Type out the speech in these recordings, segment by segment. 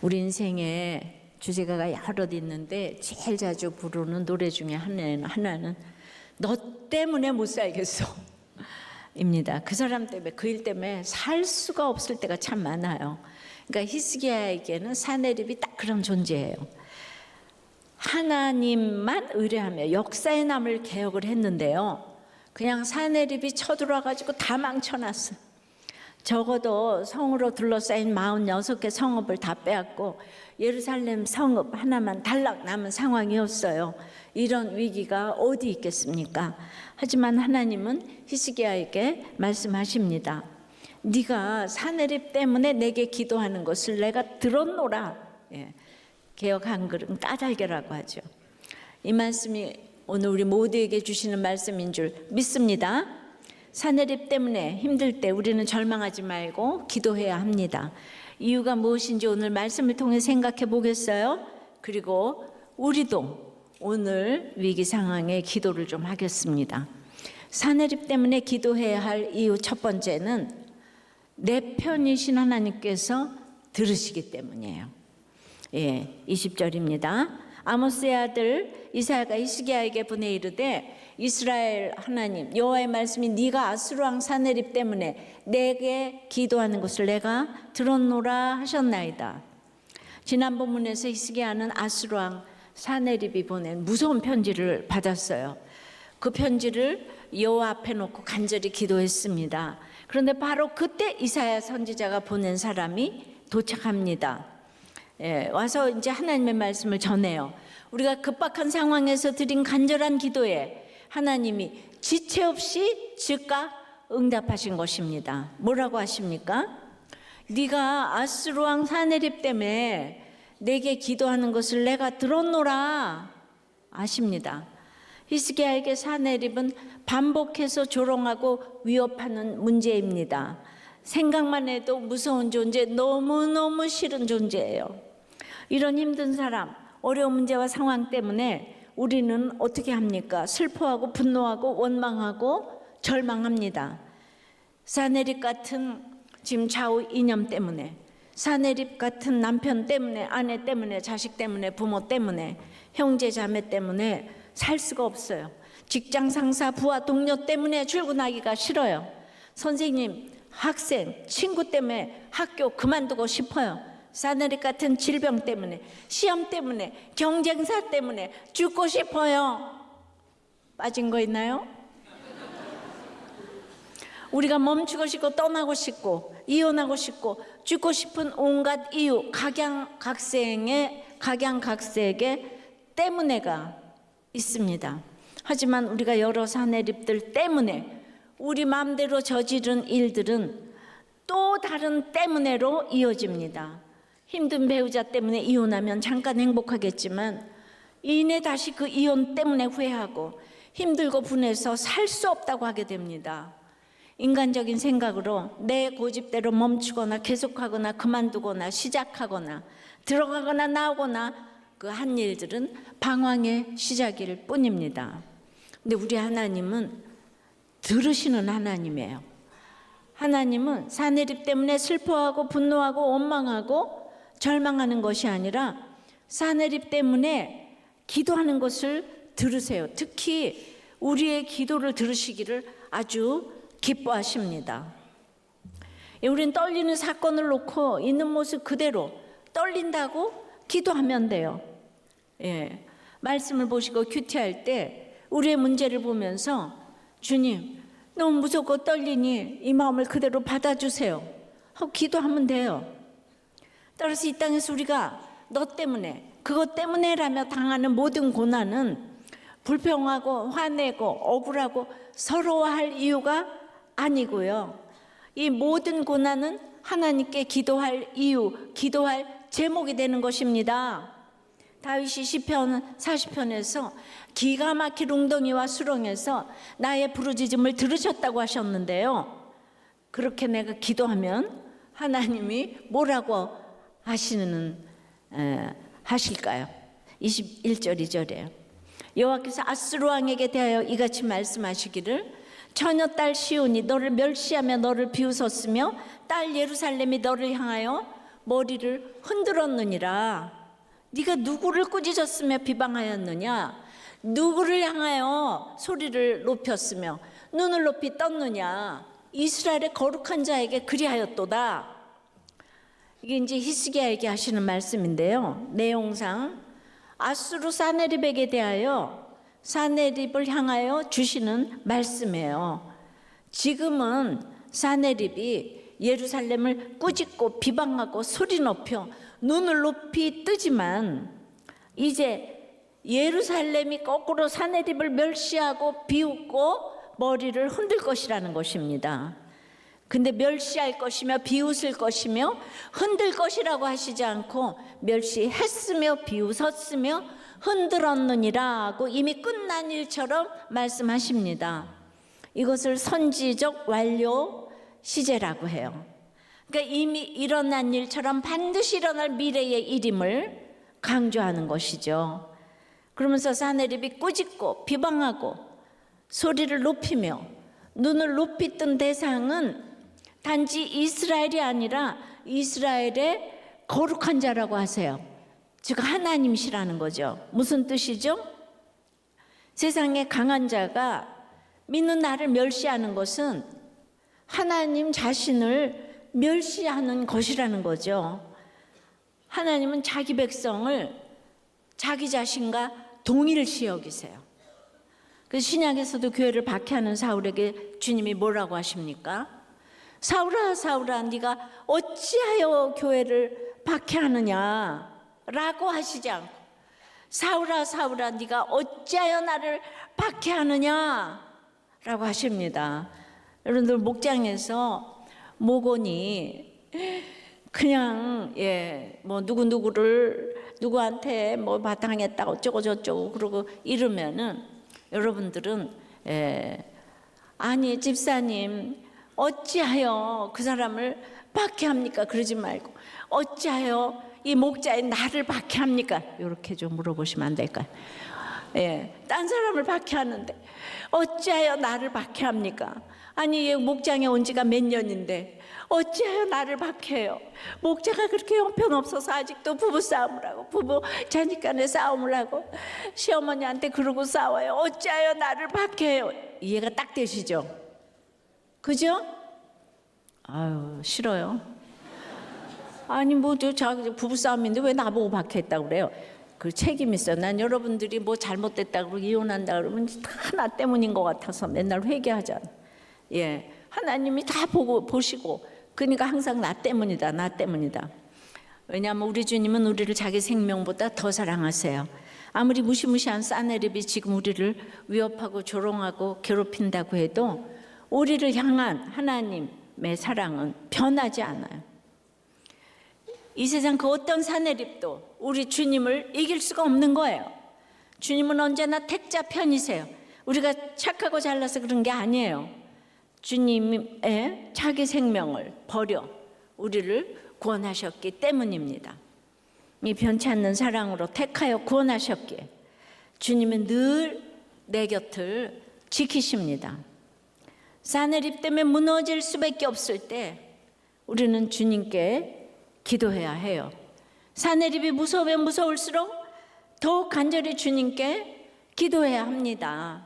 우리 인생에 주제가가 여러 있는데 제일 자주 부르는 노래 중에 하나는 너 때문에 못 살겠어 입니다. 그 사람 때문에, 그 일 때문에 살 수가 없을 때가 참 많아요. 그러니까 히스기야에게는 사네립이 딱 그런 존재예요. 하나님만 의뢰하며 역사에 남을 개혁을 했는데요, 그냥 사네립이 쳐들어와가지고 다 망쳐놨어. 적어도 성으로 둘러싸인 46개 성읍을 다 빼앗고 예루살렘 성읍 하나만 달랑 남은 상황이었어요. 이런 위기가 어디 있겠습니까? 하지만 하나님은 히스기야에게 말씀하십니다. 네가 사네립 때문에 내게 기도하는 것을 내가 들었노라. 개역 한글은 까닭이라고 하죠. 이 말씀이 오늘 우리 모두에게 주시는 말씀인 줄 믿습니다. 사네립 때문에 힘들 때 우리는 절망하지 말고 기도해야 합니다. 이유가 무엇인지 오늘 말씀을 통해 생각해 보겠어요? 그리고 우리도 오늘 위기 상황에 기도를 좀 하겠습니다. 사네립 때문에 기도해야 할 이유 첫 번째는 내 편이신 하나님께서 들으시기 때문이에요. 20절입니다. 아모스의 아들 이사야가 히스기야에게 보내 이르되 이스라엘 하나님 여호와의 말씀이 네가 아수르 왕 사네립 때문에 내게 기도하는 것을 내가 들었노라 하셨나이다. 지난 본문에서 히스기야는 아수르 왕 사네립이 보낸 무서운 편지를 받았어요. 그 편지를 여호와 앞에 놓고 간절히 기도했습니다. 그런데 바로 그때 이사야 선지자가 보낸 사람이 도착합니다. 와서 이제 하나님의 말씀을 전해요. 우리가 급박한 상황에서 드린 간절한 기도에 하나님이 지체 없이 즉각 응답하신 것입니다. 뭐라고 하십니까? 네가 아수르 왕 사네립 때문에 내게 기도하는 것을 내가 들었노라 아십니다. 히스기야에게 사네립은 반복해서 조롱하고 위협하는 문제입니다. 생각만 해도 무서운 존재, 너무너무 싫은 존재예요. 이런 힘든 사람, 어려운 문제와 상황 때문에 우리는 어떻게 합니까? 슬퍼하고 분노하고 원망하고 절망합니다. 사네립 같은 지금 좌우 이념 때문에, 사네립 같은 남편 때문에, 아내 때문에, 자식 때문에, 부모 때문에, 형제 자매 때문에 살 수가 없어요. 직장 상사, 부하, 동료 때문에 출근하기가 싫어요. 선생님, 학생, 친구 때문에 학교 그만두고 싶어요. 사네립 같은 질병 때문에, 시험 때문에, 경쟁사 때문에 죽고 싶어요. 빠진 거 있나요? 우리가 멈추고 싶고 떠나고 싶고 이혼하고 싶고 죽고 싶은 온갖 이유, 각양각색의 때문에가 있습니다. 하지만 우리가 여러 사네립들 때문에 우리 마음대로 저지른 일들은 또 다른 때문에로 이어집니다. 힘든 배우자 때문에 이혼하면 잠깐 행복하겠지만 이내 다시 그 이혼 때문에 후회하고 힘들고 분해서 살 수 없다고 하게 됩니다. 인간적인 생각으로 내 고집대로 멈추거나 계속하거나 그만두거나 시작하거나 들어가거나 나오거나 그 한 일들은 방황의 시작일 뿐입니다. 근데 우리 하나님은 들으시는 하나님이에요. 하나님은 사네립 때문에 슬퍼하고 분노하고 원망하고 절망하는 것이 아니라 사네립 때문에 기도하는 것을 들으세요. 특히 우리의 기도를 들으시기를 아주 기뻐하십니다. 우리는 떨리는 사건을 놓고 있는 모습 그대로 떨린다고 기도하면 돼요. 말씀을 보시고 큐티할 때 우리의 문제를 보면서 주님, 너무 무섭고 떨리니 이 마음을 그대로 받아주세요 하고 기도하면 돼요. 따라서 이 땅에서 우리가 너 때문에, 그것 때문에라며 당하는 모든 고난은 불평하고 화내고 억울하고 서러워할 이유가 아니고요. 이 모든 고난은 하나님께 기도할 이유, 기도할 제목이 되는 것입니다. 다윗이 시편 40편에서 기가 막힌 웅덩이와 수렁에서 나의 부르짖음을 들으셨다고 하셨는데요. 그렇게 내가 기도하면 하나님이 뭐라고 하실까요? 21절 2절이에요. 여호와께서 아수르 왕에게 대하여 이같이 말씀하시기를 처녀딸 시온이 너를 멸시하며 너를 비웃었으며 딸 예루살렘이 너를 향하여 머리를 흔들었느니라. 네가 누구를 꾸짖었으며 비방하였느냐? 누구를 향하여 소리를 높였으며 눈을 높이 떴느냐? 이스라엘의 거룩한 자에게 그리하였도다. 이게 이제 히스기야에게 하시는 말씀인데요. 내용상 아수르 사네립에게 대하여 사네립을 향하여 주시는 말씀이에요. 지금은 사네립이 예루살렘을 꾸짖고 비방하고 소리 높여 눈을 높이 뜨지만 이제 예루살렘이 거꾸로 사네립을 멸시하고 비웃고 머리를 흔들 것이라는 것입니다. 근데 멸시할 것이며 비웃을 것이며 흔들 것이라고 하시지 않고 멸시했으며 비웃었으며 흔들었느니라고 이미 끝난 일처럼 말씀하십니다. 이것을 선지적 완료 시제라고 해요. 그러니까 이미 일어난 일처럼 반드시 일어날 미래의 일임을 강조하는 것이죠. 그러면서 사네립이 꾸짖고 비방하고 소리를 높이며 눈을 높이 뜬 대상은 단지 이스라엘이 아니라 이스라엘의 거룩한 자라고 하세요. 즉 하나님이시라는 거죠. 무슨 뜻이죠? 세상에 강한 자가 믿는 나를 멸시하는 것은 하나님 자신을 멸시하는 것이라는 거죠. 하나님은 자기 백성을 자기 자신과 동일시 여기세요. 그 신약에서도 교회를 박해하는 사울에게 주님이 뭐라고 하십니까? 사울아 사울아 네가 어찌하여 교회를 박해하느냐 라고 하시지 않고 사울아 사울아 네가 어찌하여 나를 박해하느냐 라고 하십니다. 여러분들 목장에서 목원이 그냥 뭐 누구한테 뭐 바탕했다 어쩌고 저쩌고 그러고 이러면은 여러분들은 아니 집사님 어찌하여 그 사람을 박해합니까? 그러지 말고 어찌하여 이 목자의 나를 박해합니까? 이렇게 좀 물어보시면 안 될까요? 딴 사람을 박해하는데 어찌하여 나를 박해합니까? 아니 목장에 온 지가 몇 년인데 어찌하여 나를 박해요? 목자가 그렇게 형편없어서 아직도 부부싸움을 하고 부부 자식간에 싸움을 하고 시어머니한테 그러고 싸워요. 어찌하여 나를 박해요? 이해가 딱 되시죠? 그죠? 아유 싫어요. 아니 뭐 자기 부부싸움인데 왜 나보고 박해했다고 그래요? 그 책임 있어요. 난 여러분들이 뭐 잘못됐다 그러고 이혼한다 그러면 다 나 때문인 것 같아서 맨날 회개하잖아. 하나님이 다 보시고 그러니까 항상 나 때문이다 나 때문이다. 왜냐하면 우리 주님은 우리를 자기 생명보다 더 사랑하세요. 아무리 무시무시한 사네립이 지금 우리를 위협하고 조롱하고 괴롭힌다고 해도 우리를 향한 하나님의 사랑은 변하지 않아요. 이 세상 그 어떤 사내립도 우리 주님을 이길 수가 없는 거예요. 주님은 언제나 택자 편이세요. 우리가 착하고 잘나서 그런 게 아니에요. 주님의 자기 생명을 버려 우리를 구원하셨기 때문입니다. 이 변치 않는 사랑으로 택하여 구원하셨기에 주님은 늘 내 곁을 지키십니다. 사내립 때문에 무너질 수밖에 없을 때 우리는 주님께 기도해야 해요. 사내립이 무서우면 무서울수록 더욱 간절히 주님께 기도해야 합니다.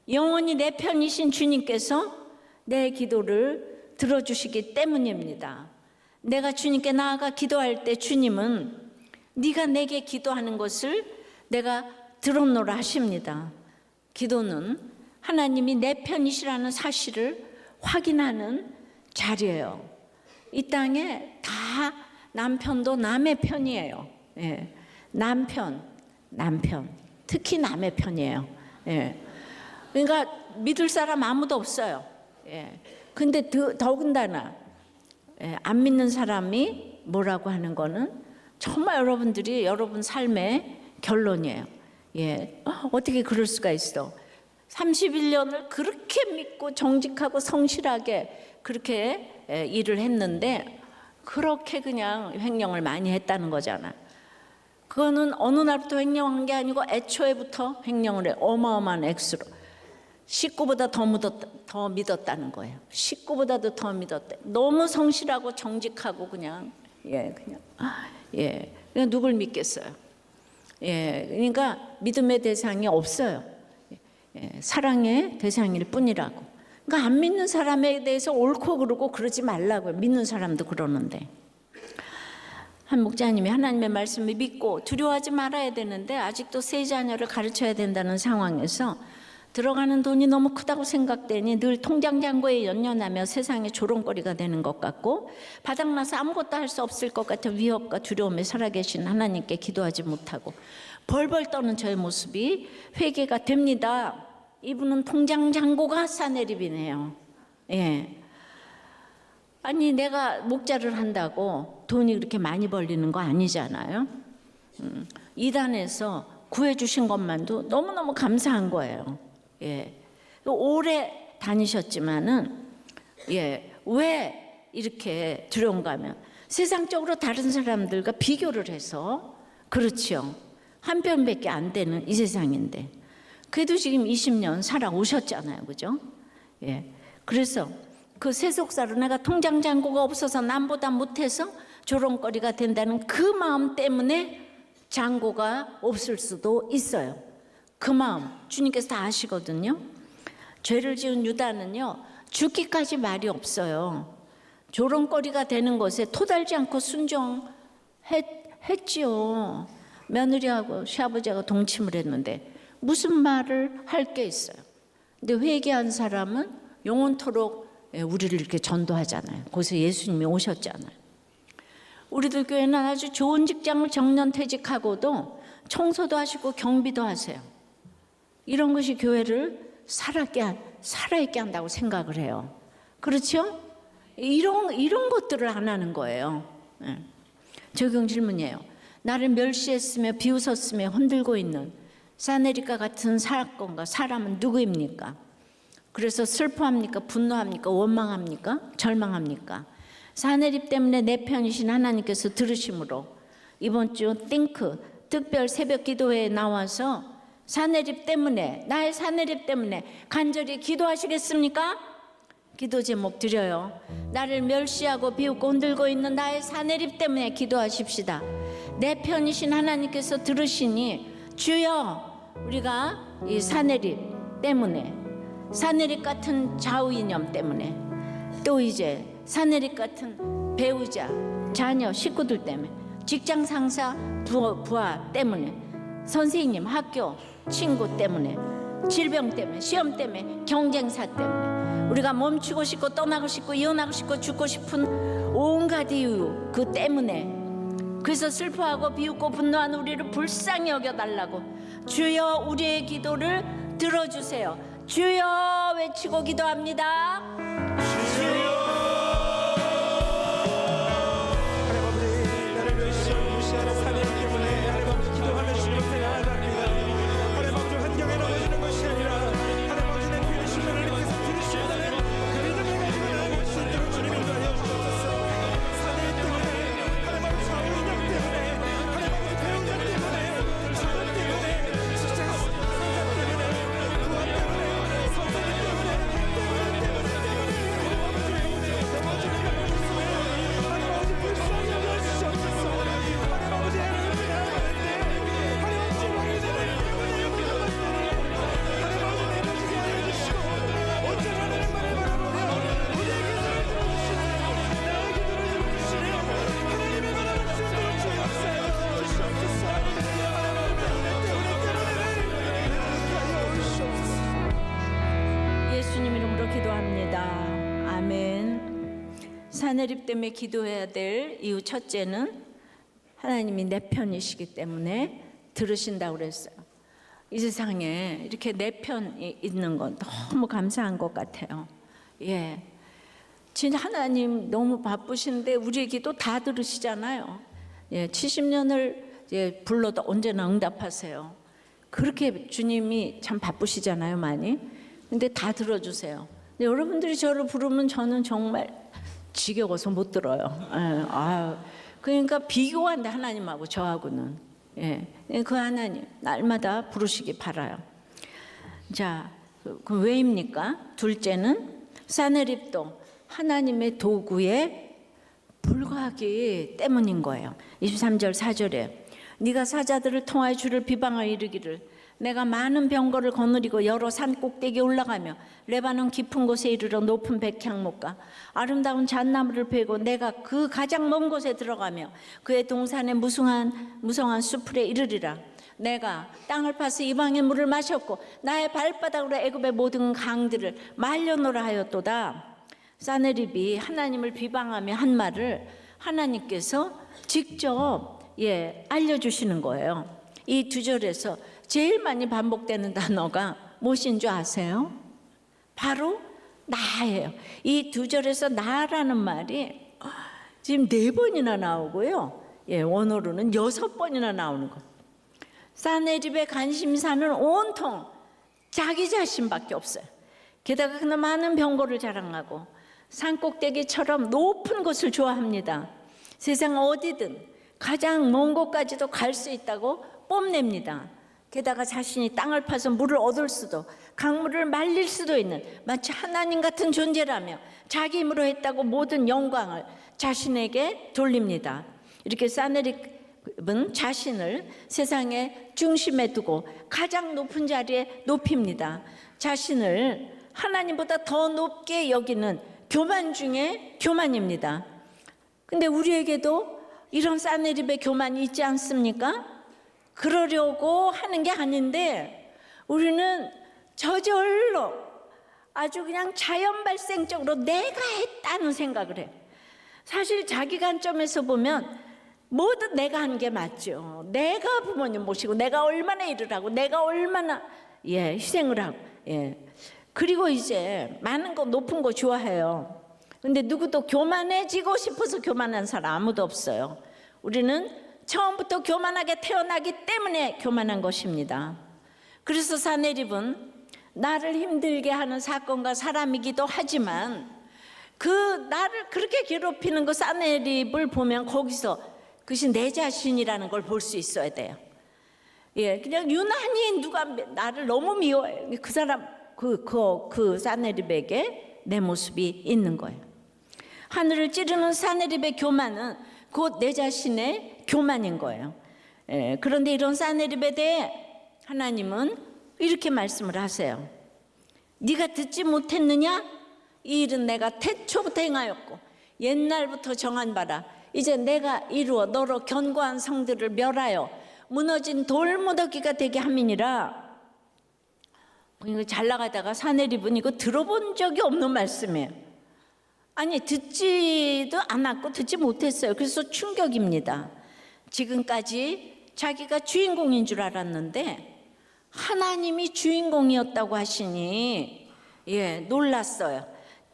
영원히 내 편이신 주님께서 내 기도를 들어주시기 때문입니다. 내가 주님께 나아가 기도할 때 주님은 네가 내게 기도하는 것을 내가 들었노라 하십니다. 기도는 하나님이 내 편이시라는 사실을 확인하는 자리예요. 이 땅에 다 남편도 남의 편이에요. 남편, 특히 남의 편이에요. 그러니까 믿을 사람 아무도 없어요. 근데 더군다나 안 믿는 사람이 뭐라고 하는 거는 정말 여러분들이 여러분 삶의 결론이에요. 어떻게 그럴 수가 있어? 31년을 그렇게 믿고 정직하고 성실하게 그렇게 일을 했는데 그렇게 그냥 횡령을 많이 했다는 거잖아. 그거는 어느 날부터 횡령한 게 아니고 애초에부터 횡령을 해. 어마어마한 액수로. 식구보다 더 믿었다는 거예요. 식구보다도 더 믿었대. 너무 성실하고 정직하고 그냥 그냥 누굴 믿겠어요? 그러니까 믿음의 대상이 없어요. 사랑의 대상일 뿐이라고. 그러니까 안 믿는 사람에 대해서 옳고 그르고 그러지 말라고요. 믿는 사람도 그러는데. 한 목자님이 하나님의 말씀을 믿고 두려워하지 말아야 되는데 아직도 세 자녀를 가르쳐야 된다는 상황에서 들어가는 돈이 너무 크다고 생각되니 늘 통장 잔고에 연연하며 세상의 조롱거리가 되는 것 같고 바닥나서 아무것도 할 수 없을 것 같은 위협과 두려움에 살아계신 하나님께 기도하지 못하고 벌벌 떠는 저의 모습이 회개가 됩니다. 이분은 통장 잔고가 사내립이네요. 아니 내가 목자를 한다고 돈이 그렇게 많이 벌리는 거 아니잖아요. 이단에서 구해주신 것만도 너무너무 감사한 거예요. 오래 다니셨지만은 왜 이렇게 두려운가 하면 세상적으로 다른 사람들과 비교를 해서 그렇죠. 한 편밖에 안 되는 이 세상인데 그래도 지금 20년 살아오셨잖아요. 그죠? 그래서 그 세속사로 내가 통장 잔고가 없어서 남보다 못해서 조롱거리가 된다는 그 마음 때문에 잔고가 없을 수도 있어요. 그 마음 주님께서 다 아시거든요. 죄를 지은 유다는요 죽기까지 말이 없어요. 조롱거리가 되는 것에 토달지 않고 순종했지요. 며느리하고 시아버지하고 동침을 했는데 무슨 말을 할 게 있어요. 근데 회개한 사람은 영원토록 우리를 이렇게 전도하잖아요. 거기서 예수님이 오셨잖아요. 우리들 교회는 아주 좋은 직장을 정년퇴직하고도 청소도 하시고 경비도 하세요. 이런 것이 교회를 살아있게 한다고 생각을 해요. 그렇죠? 이런 것들을 안 하는 거예요. 적용 질문이에요. 나를 멸시했으며 비웃었으며 흔들고 있는 사내립과 같은 사건과 사람은 누구입니까? 그래서 슬퍼합니까? 분노합니까? 원망합니까? 절망합니까? 사내립 때문에 내 편이신 하나님께서 들으심으로 이번 주 띵크 특별 새벽 기도회에 나와서 사내립 때문에 나의 사내립 때문에 간절히 기도하시겠습니까? 기도 제목 드려요. 나를 멸시하고 비웃고 흔들고 있는 나의 사내립 때문에 기도하십시다. 내 편이신 하나님께서 들으시니 주여 우리가 이 사내립 때문에 사내립 같은 좌우 이념 때문에 또 이제 사내립 같은 배우자, 자녀, 식구들 때문에 직장 상사, 부하 때문에 선생님, 학교, 친구 때문에 질병 때문에 시험 때문에 경쟁사 때문에 우리가 멈추고 싶고 떠나고 싶고 이혼하고 싶고 죽고 싶은 온갖 이유 그 때문에 그래서 슬퍼하고 비웃고 분노한 우리를 불쌍히 여겨달라고 주여 우리의 기도를 들어주세요. 주여 외치고 기도합니다. 주여 사내립 때문에 기도해야 될 이유 첫째는 하나님이 내 편이시기 때문에 들으신다고 그랬어요. 이 세상에 이렇게 내 편이 있는 건 너무 감사한 것 같아요. 진짜 하나님 너무 바쁘신데 우리의 기도 다 들으시잖아요. 70년을 불러도 언제나 응답하세요. 그렇게 주님이 참 바쁘시잖아요, 많이. 근데 다 들어주세요. 근데 여러분들이 저를 부르면 저는 정말 지겨워서 못 들어요. 그러니까 비교한데 하나님하고 저하고는. 그 하나님 날마다 부르시기 바라요. 자, 그럼 왜입니까? 둘째는 사내립도 하나님의 도구에 불과하기 때문인 거예요. 23절 4절에 네가 사자들을 통하여 주를 비방하여 이르기를 내가 많은 병거를 거느리고 여러 산 꼭대기에 올라가며 레바논 깊은 곳에 이르러 높은 백향목과 아름다운 잣나무를 베고 내가 그 가장 먼 곳에 들어가며 그의 동산에 무성한 수풀에 이르리라. 내가 땅을 파서 이방의 물을 마셨고 나의 발바닥으로 애굽의 모든 강들을 말려놓으라 하였도다. 사네립이 하나님을 비방하며 한 말을 하나님께서 직접 알려주시는 거예요. 이 두 절에서 제일 많이 반복되는 단어가 무엇인 줄 아세요? 바로 나예요. 이 두 절에서 나라는 말이 지금 4번이나 나오고요. 원어로는 6번이나 나오는 거. 사네립의 관심사는 온통 자기 자신밖에 없어요. 게다가 그는 많은 병거를 자랑하고 산꼭대기처럼 높은 곳을 좋아합니다. 세상 어디든 가장 먼 곳까지도 갈 수 있다고 뽐냅니다. 게다가 자신이 땅을 파서 물을 얻을 수도 강물을 말릴 수도 있는 마치 하나님 같은 존재라며 자기 힘으로 했다고 모든 영광을 자신에게 돌립니다. 이렇게 사네립은 자신을 세상의 중심에 두고 가장 높은 자리에 높입니다. 자신을 하나님보다 더 높게 여기는 교만 중에 교만입니다. 근데 우리에게도 이런 사네립의 교만이 있지 않습니까? 그러려고 하는 게 아닌데 우리는 저절로 아주 그냥 자연 발생적으로 내가 했다는 생각을 해요. 사실 자기 관점에서 보면 모두 내가 한 게 맞죠. 내가 부모님 모시고 내가 얼마나 일을 하고 내가 얼마나 희생을 하고 그리고 이제 많은 거 높은 거 좋아해요. 근데 누구도 교만해지고 싶어서 교만한 사람 아무도 없어요. 우리는 처음부터 교만하게 태어나기 때문에 교만한 것입니다. 그래서 사네립은 나를 힘들게 하는 사건과 사람이기도 하지만 그 나를 그렇게 괴롭히는 그 사네립을 보면 거기서 그것이 내 자신이라는 걸 볼 수 있어야 돼요. 그냥 유난히 누가 나를 너무 미워해. 그 사람 그 사네립에게 내 모습이 있는 거예요. 하늘을 찌르는 사네립의 교만은 곧 내 자신의 교만인 거예요. 그런데 이런 사네립에 대해 하나님은 이렇게 말씀을 하세요. 네가 듣지 못했느냐? 이 일은 내가 태초부터 행하였고 옛날부터 정한 바라. 이제 내가 이루어 너로 견고한 성들을 멸하여 무너진 돌무더기가 되게 함이니라. 이거 잘 나가다가 사네립은 이거 들어본 적이 없는 말씀이에요. 아니 듣지도 않았고 듣지 못했어요. 그래서 충격입니다. 지금까지 자기가 주인공인 줄 알았는데 하나님이 주인공이었다고 하시니 놀랐어요.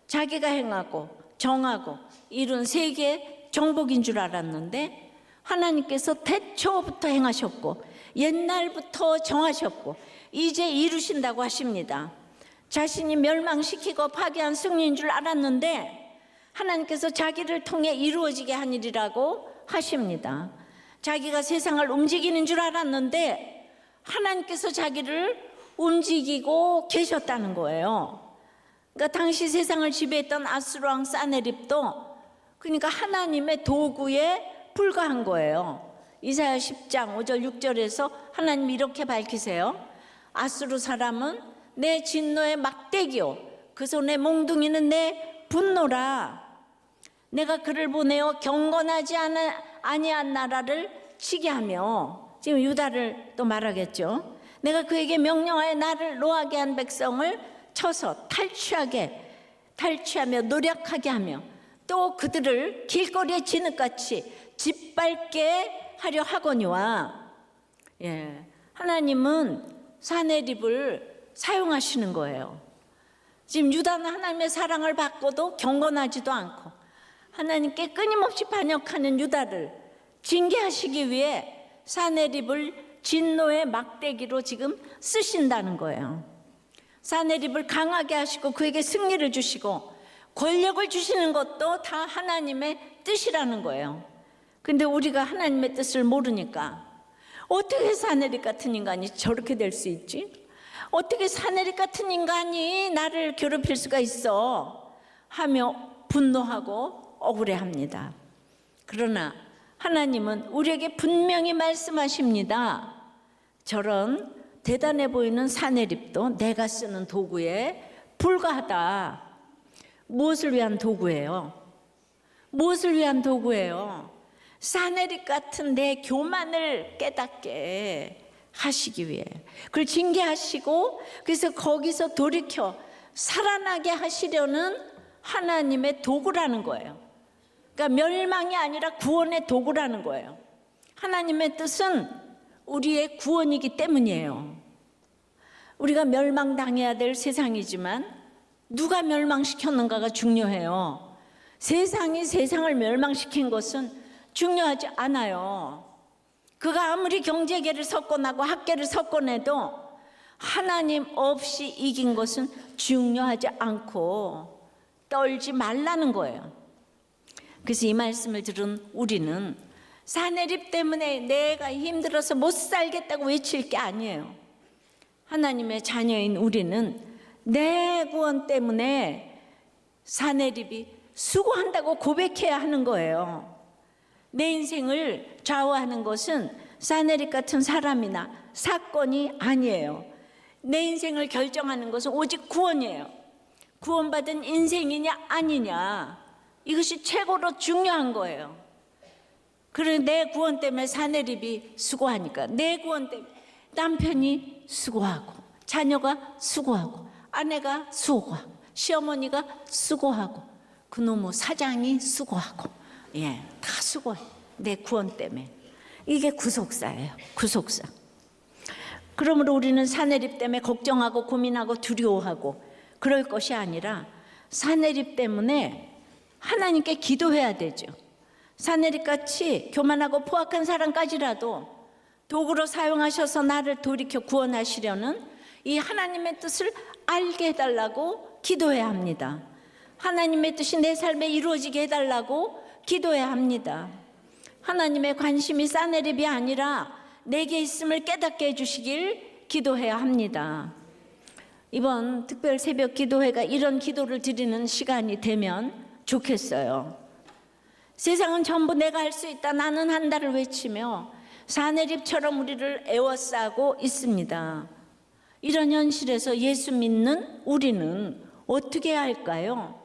자기가 행하고 정하고 이룬 세계 정복인 줄 알았는데 하나님께서 태초부터 행하셨고 옛날부터 정하셨고 이제 이루신다고 하십니다. 자신이 멸망시키고 파괴한 승리인 줄 알았는데 하나님께서 자기를 통해 이루어지게 한 일이라고 하십니다. 자기가 세상을 움직이는 줄 알았는데 하나님께서 자기를 움직이고 계셨다는 거예요. 그러니까 당시 세상을 지배했던 아수르 왕 사네립도 그러니까 하나님의 도구에 불과한 거예요. 이사야 10장 5절 6절에서 하나님이 이렇게 밝히세요. 아수르 사람은 내 진노의 막대기요 그 손에 몽둥이는 내 분노라. 내가 그를 보내어 경건하지 아니한 나라를 치게 하며 지금 유다를 또 말하겠죠. 내가 그에게 명령하여 나를 노하게 한 백성을 쳐서 탈취하며 노력하게 하며 또 그들을 길거리에 진흙같이 짓밟게 하려 하거니와. 하나님은 사네립을 사용하시는 거예요. 지금 유다는 하나님의 사랑을 받고도 경건하지도 않고 하나님께 끊임없이 반역하는 유다를 징계하시기 위해 사네립을 진노의 막대기로 지금 쓰신다는 거예요. 사네립을 강하게 하시고 그에게 승리를 주시고 권력을 주시는 것도 다 하나님의 뜻이라는 거예요. 근데 우리가 하나님의 뜻을 모르니까 어떻게 사네립 같은 인간이 저렇게 될 수 있지? 어떻게 사네립 같은 인간이 나를 괴롭힐 수가 있어? 하며 분노하고 억울해합니다. 그러나 하나님은 우리에게 분명히 말씀하십니다. 저런 대단해 보이는 사내립도 내가 쓰는 도구에 불과하다. 무엇을 위한 도구예요? 무엇을 위한 도구예요? 사내립 같은 내 교만을 깨닫게 하시기 위해, 그걸 징계하시고 그래서 거기서 돌이켜 살아나게 하시려는 하나님의 도구라는 거예요. 그러니까 멸망이 아니라 구원의 도구라는 거예요. 하나님의 뜻은 우리의 구원이기 때문이에요. 우리가 멸망당해야 될 세상이지만 누가 멸망시켰는가가 중요해요. 세상이 세상을 멸망시킨 것은 중요하지 않아요. 그가 아무리 경제계를 석권하고 학계를 석권해도 하나님 없이 이긴 것은 중요하지 않고 떨지 말라는 거예요. 그래서 이 말씀을 들은 우리는 사내립 때문에 내가 힘들어서 못 살겠다고 외칠 게 아니에요. 하나님의 자녀인 우리는 내 구원 때문에 사내립이 수고한다고 고백해야 하는 거예요. 내 인생을 좌우하는 것은 사내립 같은 사람이나 사건이 아니에요. 내 인생을 결정하는 것은 오직 구원이에요. 구원받은 인생이냐 아니냐, 이것이 최고로 중요한 거예요. 그래, 내 구원 때문에 사내립이 수고하니까, 내 구원 때문에 남편이 수고하고, 자녀가 수고하고, 아내가 수고하고, 시어머니가 수고하고, 그놈의 사장이 수고하고, 다 수고해. 내 구원 때문에. 이게 구속사예요. 구속사. 그러므로 우리는 사내립 때문에 걱정하고 고민하고 두려워하고 그럴 것이 아니라 사내립 때문에 하나님께 기도해야 되죠. 사내립같이 교만하고 포악한 사람까지라도 도구로 사용하셔서 나를 돌이켜 구원하시려는 이 하나님의 뜻을 알게 해달라고 기도해야 합니다. 하나님의 뜻이 내 삶에 이루어지게 해달라고 기도해야 합니다. 하나님의 관심이 사내립이 아니라 내게 있음을 깨닫게 해주시길 기도해야 합니다. 이번 특별 새벽 기도회가 이런 기도를 드리는 시간이 되면 좋겠어요. 세상은 전부 내가 할 수 있다, 나는 한다를 외치며 사내립처럼 우리를 애워싸고 있습니다. 이런 현실에서 예수 믿는 우리는 어떻게 해야 할까요?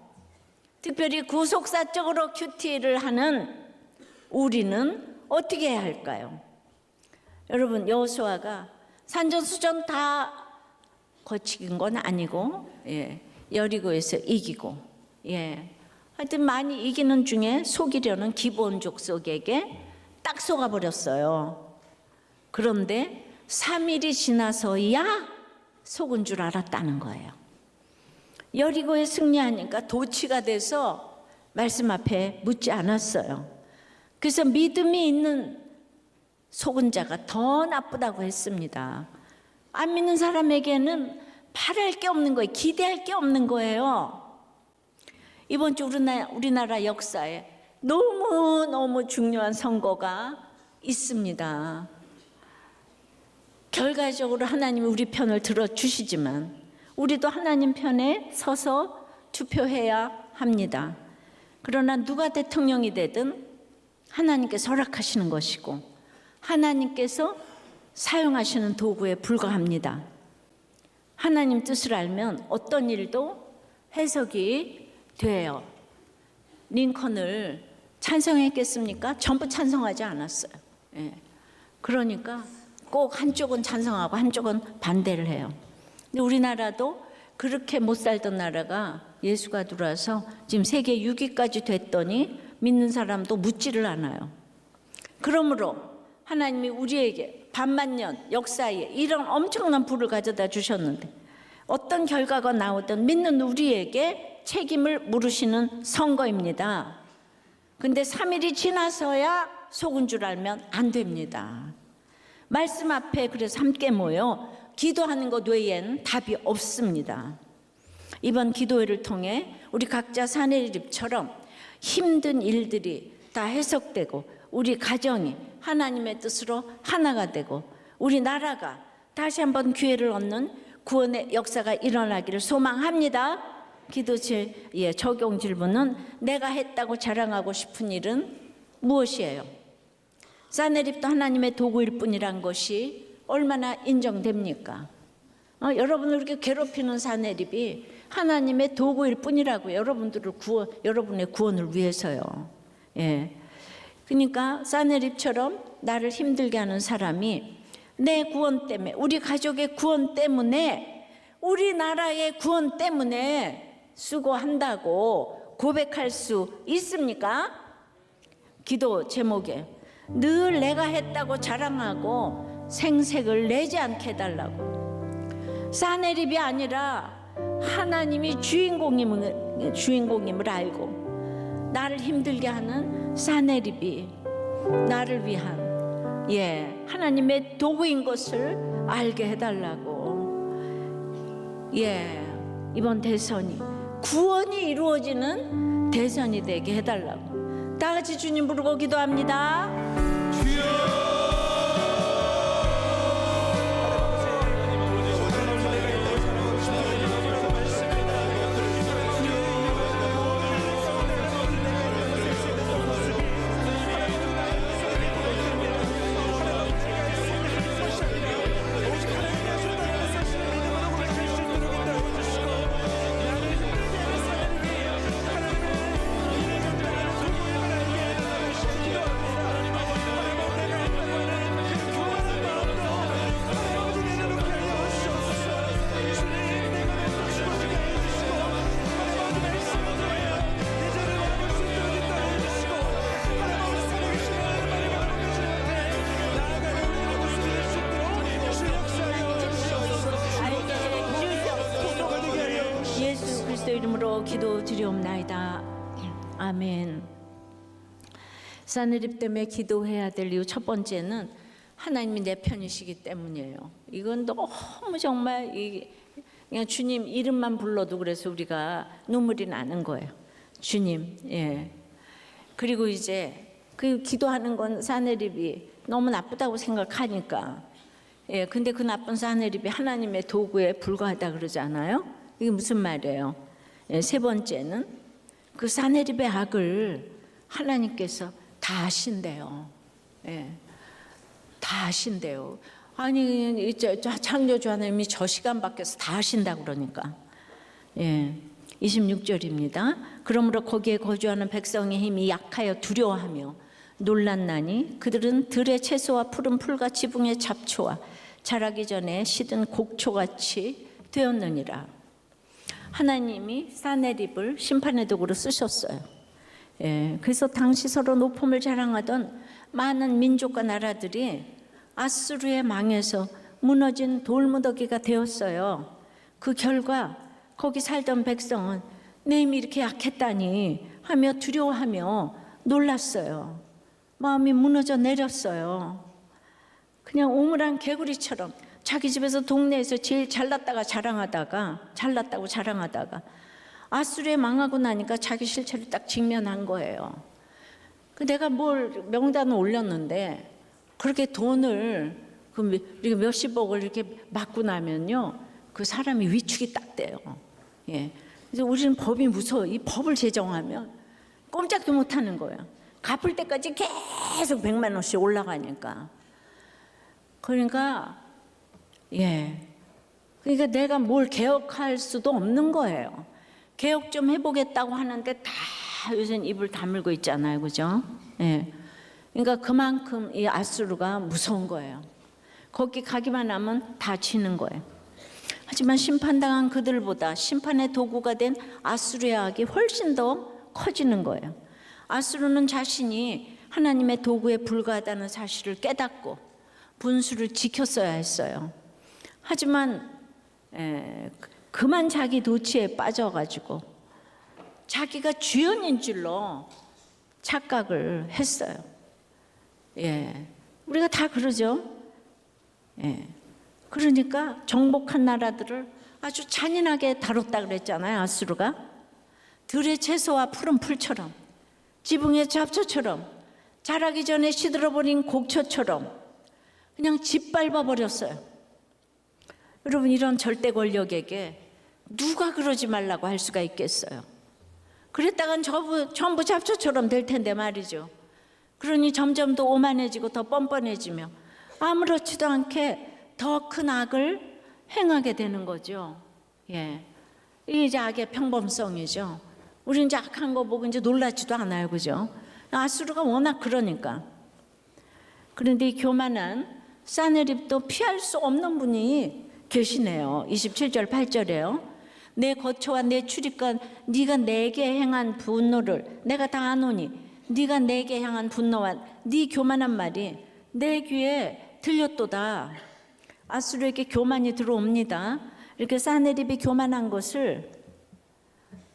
특별히 구속사적으로 큐티를 하는 우리는 어떻게 해야 할까요? 여러분, 여호수아가 산전수전 다 거친 건 아니고 여리고에서 이기고 하여튼 많이 이기는 중에 속이려는 기브온 족속에게 딱 속아버렸어요. 그런데 3일이 지나서야 속은 줄 알았다는 거예요. 여리고에 승리하니까 도취가 돼서 말씀 앞에 묻지 않았어요. 그래서 믿음이 있는 속은 자가 더 나쁘다고 했습니다. 안 믿는 사람에게는 바랄 게 없는 거예요. 기대할 게 없는 거예요. 이번 주 우리나라 역사에 너무너무 중요한 선거가 있습니다. 결과적으로 하나님이 우리 편을 들어주시지만 우리도 하나님 편에 서서 투표해야 합니다. 그러나 누가 대통령이 되든 하나님께서 허락하시는 것이고 하나님께서 사용하시는 도구에 불과합니다. 하나님 뜻을 알면 어떤 일도 해석이 돼요. 링컨을 찬성했겠습니까? 전부 찬성하지 않았어요. 그러니까 꼭 한쪽은 찬성하고 한쪽은 반대를 해요. 근데 우리나라도 그렇게 못 살던 나라가 예수가 들어와서 지금 세계 6위까지 됐더니 믿는 사람도 묻지를 않아요. 그러므로 하나님이 우리에게 반만년 역사에 이런 엄청난 부를 가져다 주셨는데 어떤 결과가 나오든 믿는 우리에게 책임을 물으시는 선거입니다. 근데 3일이 지나서야 속은 줄 알면 안 됩니다. 말씀 앞에 그래서 함께 모여 기도하는 것 외엔 답이 없습니다. 이번 기도회를 통해 우리 각자 사내립처럼 힘든 일들이 다 해석되고 우리 가정이 하나님의 뜻으로 하나가 되고 우리 나라가 다시 한번 기회를 얻는 구원의 역사가 일어나기를 소망합니다. 기도 적용 질문은 내가 했다고 자랑하고 싶은 일은 무엇이에요? 사내립도 하나님의 도구일 뿐이란 것이 얼마나 인정됩니까? 여러분을 이렇게 괴롭히는 사내립이 하나님의 도구일 뿐이라고요. 여러분의 구원을 위해서요. 예. 그러니까 사내립처럼 나를 힘들게 하는 사람이 내 구원 때문에, 우리 가족의 구원 때문에, 우리나라의 구원 때문에 수고한다고 고백할 수 있습니까? 기도 제목에 늘 내가 했다고 자랑하고 생색을 내지 않게 해달라고. 사내립이 아니라 하나님이 주인공임을 알고 나를 힘들게 하는 사내립이 나를 위한 하나님의 도구인 것을 알게 해달라고. 이번 대선이 구원이 이루어지는 대선이 되게 해달라고. 다 같이 주님 부르고 기도합니다. 주여. 예수 그리스도 이름으로 기도드리옵나이다. 아멘. 사내립 때문에 기도해야 될 이유 첫 번째는 하나님이 내 편이시기 때문이에요. 이건 너무 정말 그냥 주님 이름만 불러도 그래서 우리가 눈물이 나는 거예요. 주님. 그리고 이제 그 기도하는 건 사내립이 너무 나쁘다고 생각하니까. 근데 그 나쁜 사내립이 하나님의 도구에 불과하다 그러잖아요. 이게 무슨 말이에요? 세 번째는 그 사내립의 악을 하나님께서 다 아신대요. 다 아신대요. 아니 창조주 하나님이 저 시간 밖에서 다 아신다고 그러니까. 26절입니다. 그러므로 거기에 거주하는 백성의 힘이 약하여 두려워하며 놀랐나니 그들은 들의 채소와 푸른 풀과 지붕의 잡초와 자라기 전에 시든 곡초같이 되었느니라. 하나님이 사내립을 심판의 도구로 쓰셨어요. 그래서 당시 서로 높음을 자랑하던 많은 민족과 나라들이 아수르의 망에서 무너진 돌무더기가 되었어요. 그 결과 거기 살던 백성은 내 힘이 이렇게 약했다니 하며 두려워하며 놀랐어요. 마음이 무너져 내렸어요. 그냥 오물한 개구리처럼 자기 집에서 동네에서 제일 잘났다고 자랑하다가 아수르에 망하고 나니까 자기 실체를 딱 직면한 거예요. 내가 뭘 명단을 올렸는데 그렇게 돈을 우리가 몇십억을 이렇게 맞고 나면요 그 사람이 위축이 딱 돼요. 그래서 우리는 법이 무서워. 이 법을 제정하면 꼼짝도 못 하는 거예요. 갚을 때까지 계속 100만 원씩 올라가니까. 그러니까 내가 뭘 개혁할 수도 없는 거예요. 개혁 좀 해보겠다고 하는데 다 요새는 입을 다물고 있잖아요, 그죠? 그러니까 그만큼 이 아수르가 무서운 거예요. 거기 가기만 하면 다 지는 거예요. 하지만 심판당한 그들보다 심판의 도구가 된 아수르의 악이 훨씬 더 커지는 거예요. 아수르는 자신이 하나님의 도구에 불과하다는 사실을 깨닫고 분수를 지켰어야 했어요. 하지만 그만 자기 도취에 빠져가지고 자기가 주연인 줄로 착각을 했어요. 우리가 다 그러죠. 그러니까 정복한 나라들을 아주 잔인하게 다뤘다 그랬잖아요. 아수르가 들의 채소와 푸른 풀처럼, 지붕의 잡초처럼, 자라기 전에 시들어버린 곡초처럼 그냥 짓밟아 버렸어요. 여러분, 이런 절대 권력에게 누가 그러지 말라고 할 수가 있겠어요? 그랬다간 전부 잡초처럼 될 텐데 말이죠. 그러니 점점 더 오만해지고 더 뻔뻔해지며 아무렇지도 않게 더 큰 악을 행하게 되는 거죠. 예, 이게 이제 악의 평범성이죠. 우리 이제 악한 거 보고 이제 놀라지도 않아요, 그죠? 아수르가 워낙 그러니까. 그런데 이 교만한 사네립도 피할 수 없는 분이 계시네요. 27절 8절에요. 내 거처와 내 출입과 네가 내게 행한 분노를 내가 다 아노니 네가 내게 향한 분노와 네 교만한 말이 내 귀에 들렸도다. 아수르에게 교만이 들어옵니다. 이렇게 사네립이 교만한 것을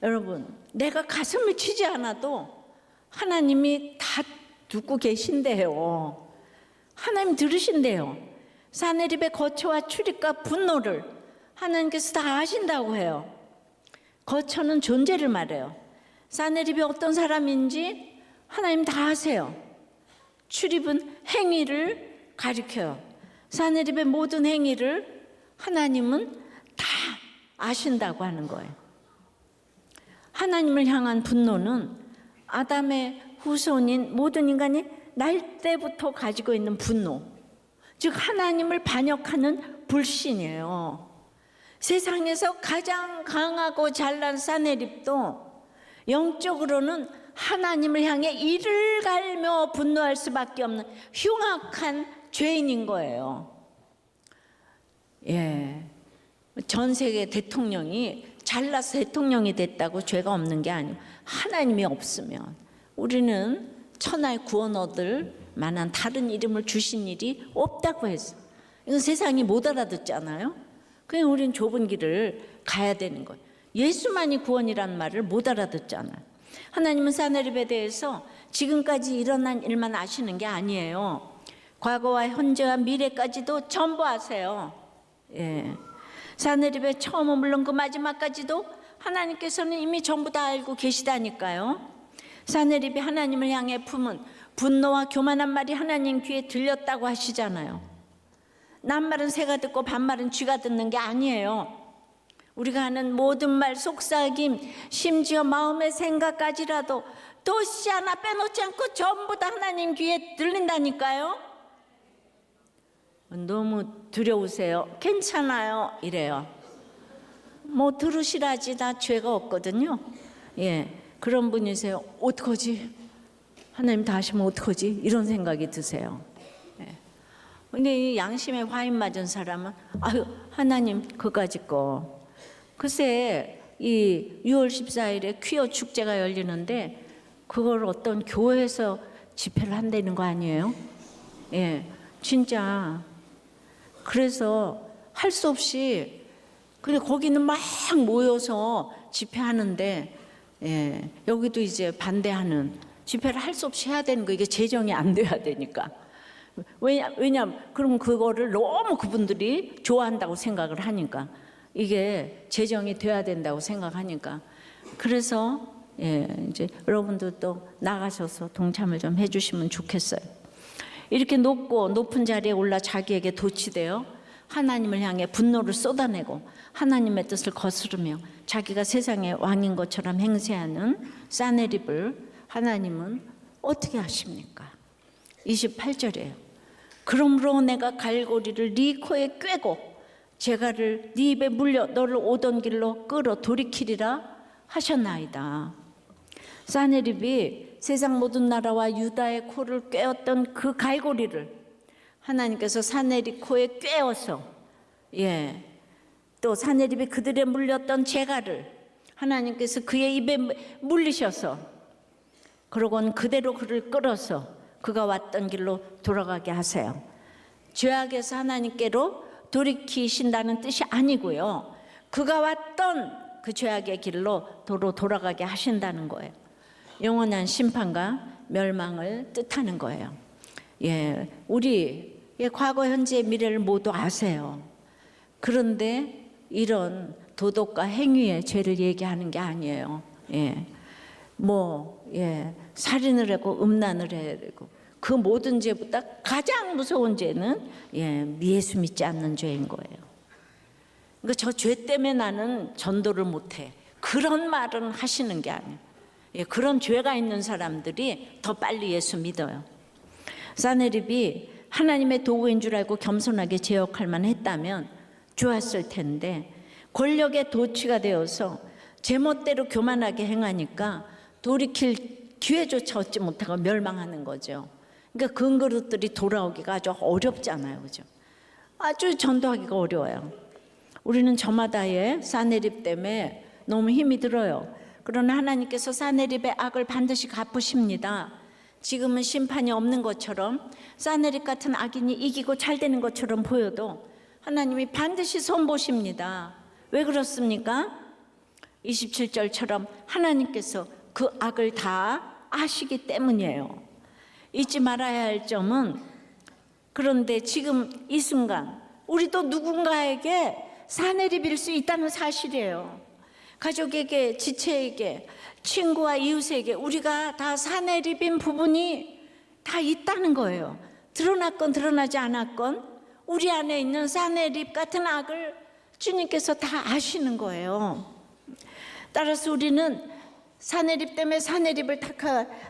여러분, 내가 가슴을 치지 않아도 하나님이 다 듣고 계신대요. 하나님 들으신대요. 사네립의 거처와 출입과 분노를 하나님께서 다 아신다고 해요. 거처는 존재를 말해요. 사네립이 어떤 사람인지 하나님 다 아세요. 출입은 행위를 가리켜요. 사네립의 모든 행위를 하나님은 다 아신다고 하는 거예요. 하나님을 향한 분노는 아담의 후손인 모든 인간이 날 때부터 가지고 있는 분노, 즉 하나님을 반역하는 불신이에요. 세상에서 가장 강하고 잘난 사네립도 영적으로는 하나님을 향해 이를 갈며 분노할 수밖에 없는 흉악한 죄인인 거예요. 예, 전 세계 대통령이 잘나서 대통령이 됐다고 죄가 없는 게 아니고 하나님이 없으면 우리는 천하의 구원 얻을 만한 다른 이름을 주신 일이 없다고 했어. 이건 세상이 못 알아듣잖아요. 그냥 우리는 좁은 길을 가야 되는 거예요. 예수만이 구원이라는 말을 못 알아듣잖아요. 하나님은 사네립에 대해서 지금까지 일어난 일만 아시는 게 아니에요. 과거와 현재와 미래까지도 전부 아세요. 예. 사네립의 처음은 물론 그 마지막까지도 하나님께서는 이미 전부 다 알고 계시다니까요. 사네립이 하나님을 향해 품은 분노와 교만한 말이 하나님 귀에 들렸다고 하시잖아요. 남말은 새가 듣고 반말은 쥐가 듣는 게 아니에요. 우리가 하는 모든 말, 속삭임, 심지어 마음의 생각까지라도 도시 하나 빼놓지 않고 전부 다 하나님 귀에 들린다니까요. 너무 두려우세요? 괜찮아요 이래요. 뭐 들으시라지 나 죄가 없거든요. 예, 그런 분이세요. 어떡하지? 하나님 다 하시면 어떡하지? 이런 생각이 드세요. 예. 근데 이 양심에 화인 맞은 사람은 아유 하나님 그까짓 거. 글쎄 이 6월 14일에 퀴어 축제가 열리는데 그걸 어떤 교회에서 집회를 한다는 거 아니에요? 예, 진짜. 그래서 할 수 없이 근데 거기는 막 모여서 집회하는데 예, 여기도 이제 반대하는 집회를 할 수 없이 해야 되는 거. 이게 재정이 안 돼야 되니까. 왜냐면 그럼 그거를 너무 그분들이 좋아한다고 생각을 하니까 이게 재정이 돼야 된다고 생각하니까 그래서 예, 이제 여러분들도 나가셔서 동참을 좀 해주시면 좋겠어요. 이렇게 높은 자리에 올라 자기에게 도취되어 하나님을 향해 분노를 쏟아내고 하나님의 뜻을 거스르며 자기가 세상의 왕인 것처럼 행세하는 사네립을 하나님은 어떻게 하십니까? 28절이에요. 그러므로 내가 갈고리를 네 코에 꿰고 재갈을 네 입에 물려 너를 오던 길로 끌어 돌이키리라 하셨나이다. 사네립이 세상 모든 나라와 유다의 코를 꿰었던 그 갈고리를 하나님께서 사네립 코에 꿰어서 예, 또 사네립이 그들의 물렸던 재갈을 하나님께서 그의 입에 물리셔서 그러고는 그대로 그를 끌어서 그가 왔던 길로 돌아가게 하세요. 죄악에서 하나님께로 돌이키신다는 뜻이 아니고요. 그가 왔던 그 죄악의 길로 돌아가게 하신다는 거예요. 영원한 심판과 멸망을 뜻하는 거예요. 예, 우리 과거, 현재, 미래를 모두 아세요. 그런데 이런 도덕과 행위의 죄를 얘기하는 게 아니에요. 예, 살인을 하고 음란을 하고 그 모든 죄보다 가장 무서운 죄는 예수 믿지 않는 죄인 거예요. 그러니까 저 죄 때문에 나는 전도를 못해. 그런 말은 하시는 게 아니에요. 예, 그런 죄가 있는 사람들이 더 빨리 예수 믿어요. 사내립이 하나님의 도구인 줄 알고 겸손하게 제 역할만 했다면 좋았을 텐데, 권력의 도취가 되어서 제멋대로 교만하게 행하니까 돌이킬 기회조차 얻지 못하고 멸망하는 거죠. 그러니까 금그릇들이 돌아오기가 아주 어렵잖아요, 그죠? 아주 전도하기가 어려워요. 우리는 저마다의 사내립 때문에 너무 힘이 들어요. 그러나 하나님께서 사내립의 악을 반드시 갚으십니다. 지금은 심판이 없는 것처럼, 사내립 같은 악인이 이기고 잘 되는 것처럼 보여도 하나님이 반드시 손보십니다. 왜 그렇습니까? 27절처럼 하나님께서 그 악을 다 아시기 때문이에요. 잊지 말아야 할 점은, 그런데 지금 이 순간 우리도 누군가에게 사내립일 수 있다는 사실이에요. 가족에게, 지체에게, 친구와 이웃에게 우리가 다 사내립인 부분이 다 있다는 거예요. 드러났건 드러나지 않았건 우리 안에 있는 사내립 같은 악을 주님께서 다 아시는 거예요. 따라서 우리는 사내립 때문에 사내립을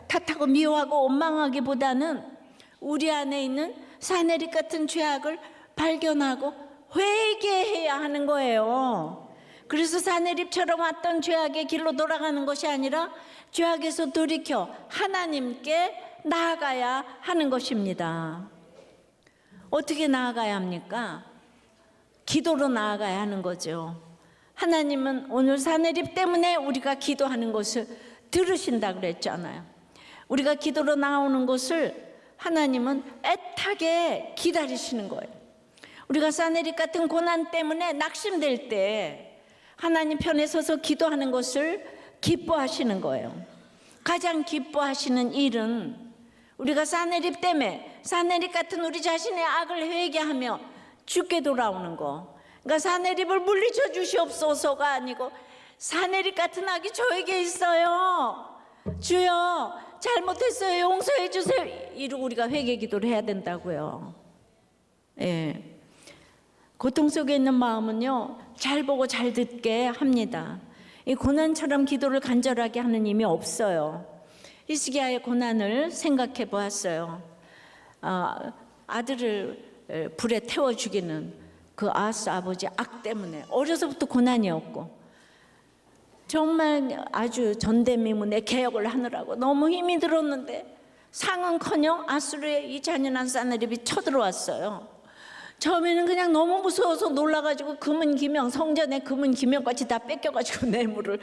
탓하고 미워하고 원망하기보다는 우리 안에 있는 사내립 같은 죄악을 발견하고 회개해야 하는 거예요. 그래서 사내립처럼 왔던 죄악의 길로 돌아가는 것이 아니라 죄악에서 돌이켜 하나님께 나아가야 하는 것입니다. 어떻게 나아가야 합니까? 기도로 나아가야 하는 거죠. 하나님은 오늘 사내립 때문에 우리가 기도하는 것을 들으신다 그랬잖아요. 우리가 기도로 나오는 것을 하나님은 애타게 기다리시는 거예요. 우리가 사내립 같은 고난 때문에 낙심될 때 하나님 편에 서서 기도하는 것을 기뻐하시는 거예요. 가장 기뻐하시는 일은 우리가 사내립 때문에, 사내립 같은 우리 자신의 악을 회개하며 주께 돌아오는 거. 그러니까 사내립을 물리쳐 주시옵소서가 아니고, 사내립 같은 악이 저에게 있어요, 주여 잘못했어요, 용서해 주세요, 이러고 우리가 회개 기도를 해야 된다고요. 예. 고통 속에 있는 마음은요, 잘 보고 잘 듣게 합니다. 이 고난처럼 기도를 간절하게 하는 힘이 없어요. 히스기야의 고난을 생각해 보았어요. 아들을 불에 태워 죽이는 그 아하스 아버지 악 때문에 어려서부터 고난이었고, 정말 아주 전대미문의 개혁을 하느라고 너무 힘이 들었는데 상은커녕 아수르의 이 잔인한 사내립이 쳐들어왔어요. 처음에는 그냥 너무 무서워서 놀라가지고 금은기명, 성전의 금은기명까지 다 뺏겨가지고 뇌물을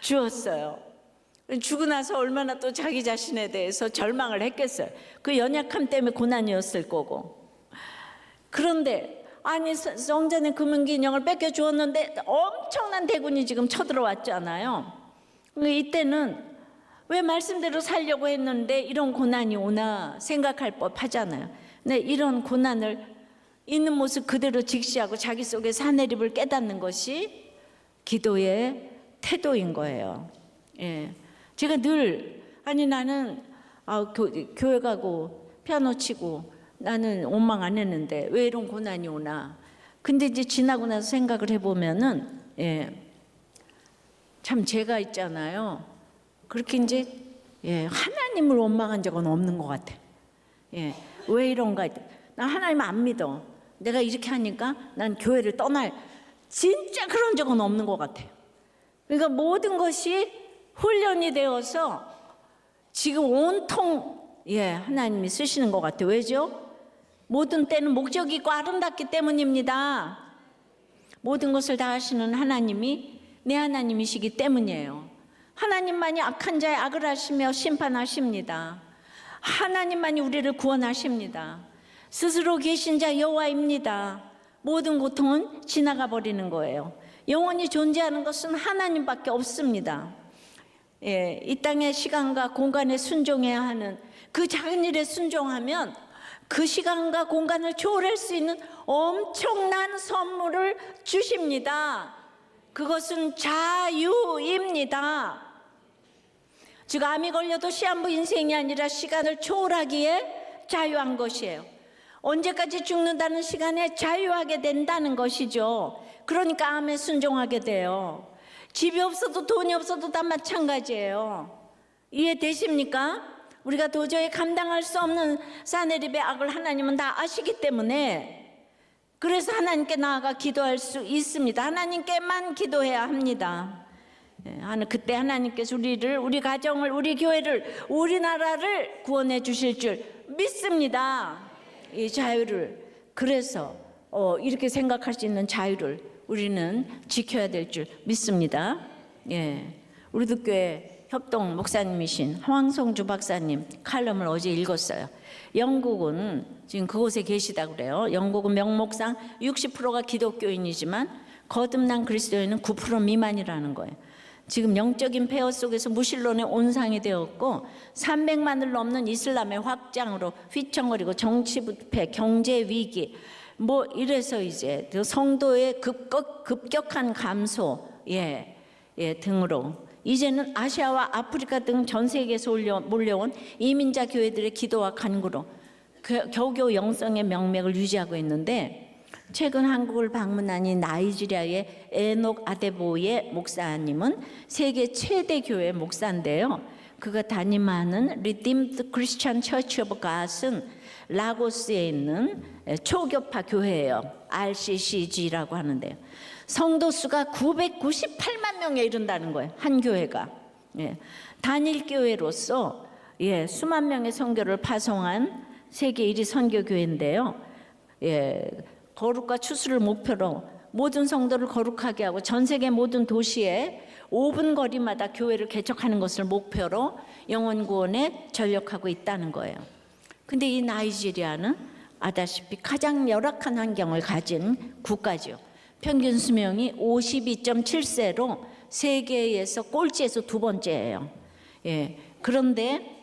주었어요. 주고 나서 얼마나 또 자기 자신에 대해서 절망을 했겠어요. 그 연약함 때문에 고난이었을 거고. 그런데 아니, 성전의 금은기명을 뺏겨주었는데 엄청난 대군이 지금 쳐들어왔잖아요. 이때는 왜 말씀대로 살려고 했는데 이런 고난이 오나 생각할 법하잖아요. 근데 이런 고난을 있는 모습 그대로 직시하고 자기 속에 사내립을 깨닫는 것이 기도의 태도인 거예요. 예. 제가 늘, 아니 나는 교회 가고 피아노 치고 나는 원망 안 했는데 왜 이런 고난이 오나. 근데 이제 지나고 나서 생각을 해보면은, 예, 참 제가 있잖아요, 그렇게 이제, 예, 하나님을 원망한 적은 없는 것 같아. 예, 왜 이런가. 나 하나님 안 믿어. 내가 이렇게 하니까 난 교회를 떠날, 진짜 그런 적은 없는 것 같아요. 그러니까 모든 것이 훈련이 되어서 지금 온통, 예, 하나님이 쓰시는 것 같아요. 왜죠? 모든 때는 목적이 있고 아름답기 때문입니다. 모든 것을 다 하시는 하나님이 내 하나님이시기 때문이에요. 하나님만이 악한 자의 악을 하시며 심판하십니다. 하나님만이 우리를 구원하십니다. 스스로 계신 자 여호와입니다. 모든 고통은 지나가 버리는 거예요. 영원히 존재하는 것은 하나님밖에 없습니다. 예, 이 땅의 시간과 공간에 순종해야 하는 그 작은 일에 순종하면 그 시간과 공간을 초월할 수 있는 엄청난 선물을 주십니다. 그것은 자유입니다. 즉 암이 걸려도 시한부 인생이 아니라 시간을 초월하기에 자유한 것이에요. 언제까지 죽는다는 시간에 자유하게 된다는 것이죠. 그러니까 암에 순종하게 돼요. 집이 없어도 돈이 없어도 다 마찬가지예요. 이해되십니까? 우리가 도저히 감당할 수 없는 사내립의 악을 하나님은 다 아시기 때문에 그래서 하나님께 나아가 기도할 수 있습니다. 하나님께만 기도해야 합니다. 그때 하나님께서 우리를, 우리 가정을, 우리 교회를, 우리나라를 구원해 주실 줄 믿습니다. 이 자유를, 그래서 이렇게 생각할 수 있는 자유를 우리는 지켜야 될 줄 믿습니다. 우리도 교회 협동 목사님이신 황성주 박사님 칼럼을 어제 읽었어요. 영국은 지금 그곳에 계시다고 그래요. 영국은 명목상 60%가 기독교인이지만 거듭난 그리스도인은 9% 미만이라는 거예요. 지금 영적인 폐허 속에서 무신론의 온상이 되었고 300만을 넘는 이슬람의 확장으로 휘청거리고 정치 부패, 경제 위기 이래서 이제 성도의 급격한 감소 등으로 이제는 아시아와 아프리카 등 전 세계에서 몰려온 이민자 교회들의 기도와 간구로 겨우겨우 영성의 명맥을 유지하고 있는데, 최근 한국을 방문한 이 나이지리아의 에녹 아데보예 목사님은 세계 최대 교회 목사인데요. 그가 담임하는 Redeemed Christian Church of God은 라고스에 있는 초교파 교회예요. RCCG라고 하는데요. 성도 수가 998만 명에 이른다는 거예요. 한 교회가. 단일 교회로서 수만 명의 선교를 파송한 세계 1위 선교교회인데요. 거룩과 추수를 목표로 모든 성도를 거룩하게 하고 전 세계 모든 도시에 5분 거리마다 교회를 개척하는 것을 목표로 영혼 구원에 전력하고 있다는 거예요. 근데 이 나이지리아는 아다시피 가장 열악한 환경을 가진 국가죠. 평균 수명이 52.7세로 세계에서 꼴찌에서 두 번째예요. 그런데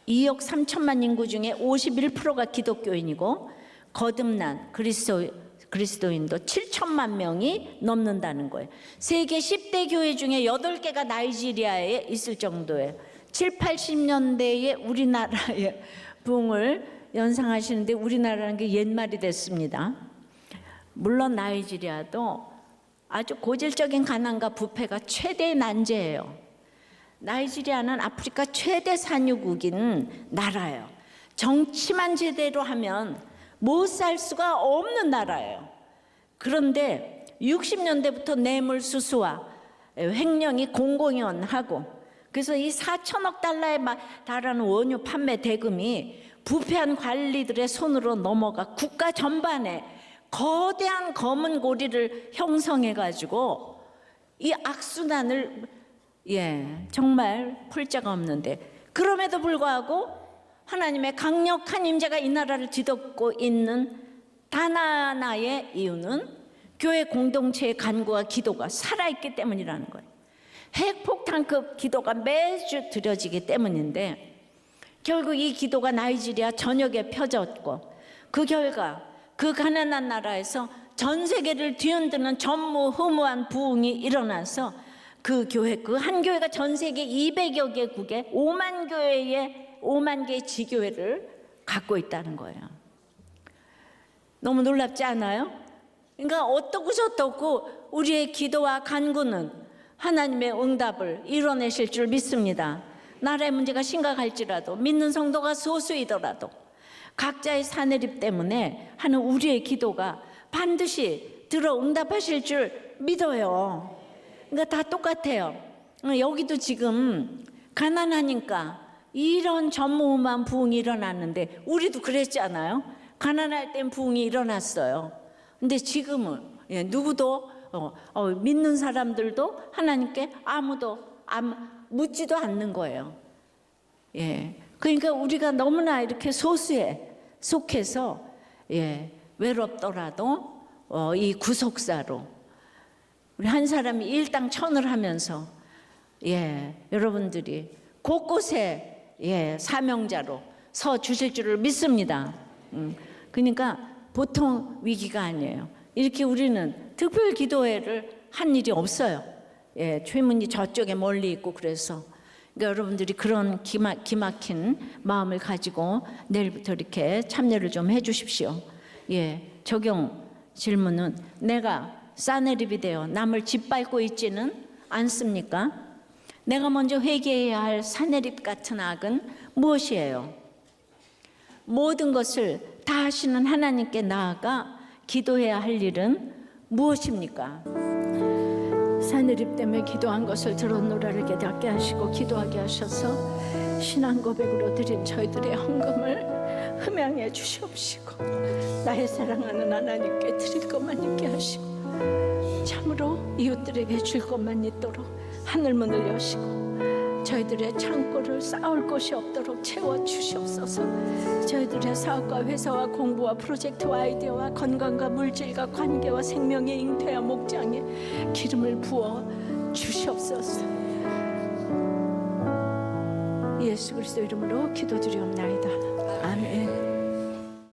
2억 3천만 인구 중에 51%가 기독교인이고 거듭난 그리스도인도 7천만 명이 넘는다는 거예요. 세계 10대 교회 중에 8개가 나이지리아에 있을 정도예요. 7, 80년대에 우리나라의 부흥을 연상하시는데 우리나라는 게 옛말이 됐습니다. 물론 나이지리아도 아주 고질적인 가난과 부패가 최대의 난제예요. 나이지리아는 아프리카 최대 산유국인 나라예요. 정치만 제대로 하면 못 살 수가 없는 나라예요. 그런데 60년대부터 뇌물수수와 횡령이 공공연하고, 그래서 이 4천억 달러에 달하는 원유 판매 대금이 부패한 관리들의 손으로 넘어가 국가 전반에 거대한 검은 고리를 형성해가지고 이 악순환을 정말 풀 자가 없는데, 그럼에도 불구하고 하나님의 강력한 임재가 이 나라를 뒤덮고 있는 단 하나의 이유는 교회 공동체의 간구와 기도가 살아있기 때문이라는 거예요. 핵폭탄급 기도가 매주 드려지기 때문인데, 결국 이 기도가 나이지리아 전역에 펴졌고 그 결과 그 가난한 나라에서 전 세계를 뒤흔드는 전무후무한 부흥이 일어나서 그 교회, 그 한 교회가 전 세계 200여 개국에 5만 개의 지교회를 갖고 있다는 거예요. 너무 놀랍지 않아요? 그러니까 어떻고 저떻고 우리의 기도와 간구는 하나님의 응답을 이뤄내실 줄 믿습니다. 나라의 문제가 심각할지라도, 믿는 성도가 소수이더라도 각자의 사내립 때문에 하는 우리의 기도가 반드시 들어 응답하실 줄 믿어요. 그러니까 다 똑같아요. 여기도 지금 가난하니까 이런 전무후무한 부흥이 일어났는데, 우리도 그랬지 않아요? 가난할 땐 부흥이 일어났어요. 근데 지금은 누구도 믿는 사람들도 하나님께 아무도 묻지도 않는 거예요. 그러니까 우리가 너무나 이렇게 소수에 속해서 외롭더라도 이 구속사로 우리 한 사람이 일당 천을 하면서 여러분들이 곳곳에 사명자로 서 주실 줄을 믿습니다. 그러니까 보통 위기가 아니에요. 이렇게 우리는 특별 기도회를 한 일이 없어요. 최문이 저쪽에 멀리 있고 그래서. 그러니까 여러분들이 그런 기막힌 마음을 가지고 내일부터 이렇게 참여를 좀 해주십시오. 적용 질문은, 내가 싸내립이 되어 남을 짓밟고 있지는 않습니까? 내가 먼저 회개해야 할 산해립 같은 악은 무엇이에요? 모든 것을 다 하시는 하나님께 나아가 기도해야 할 일은 무엇입니까? 산해립 때문에 기도한 것을 들었노라를 깨닫게 하시고 기도하게 하셔서 신앙 고백으로 드린 저희들의 헌금을 흠양해 주시옵시고 나의 사랑하는 하나님께 드릴 것만 있게 하시고 참으로 이웃들에게 줄 것만 있도록 하늘문을 여시고 저희들의 창고를 쌓을 곳이 없도록 채워주시옵소서. 저희들의 사업과 회사와 공부와 프로젝트와 아이디어와 건강과 물질과 관계와 생명의 잉태와 목장에 기름을 부어 주시옵소서. 예수 그리스도 이름으로 기도드리옵나이다. 아멘.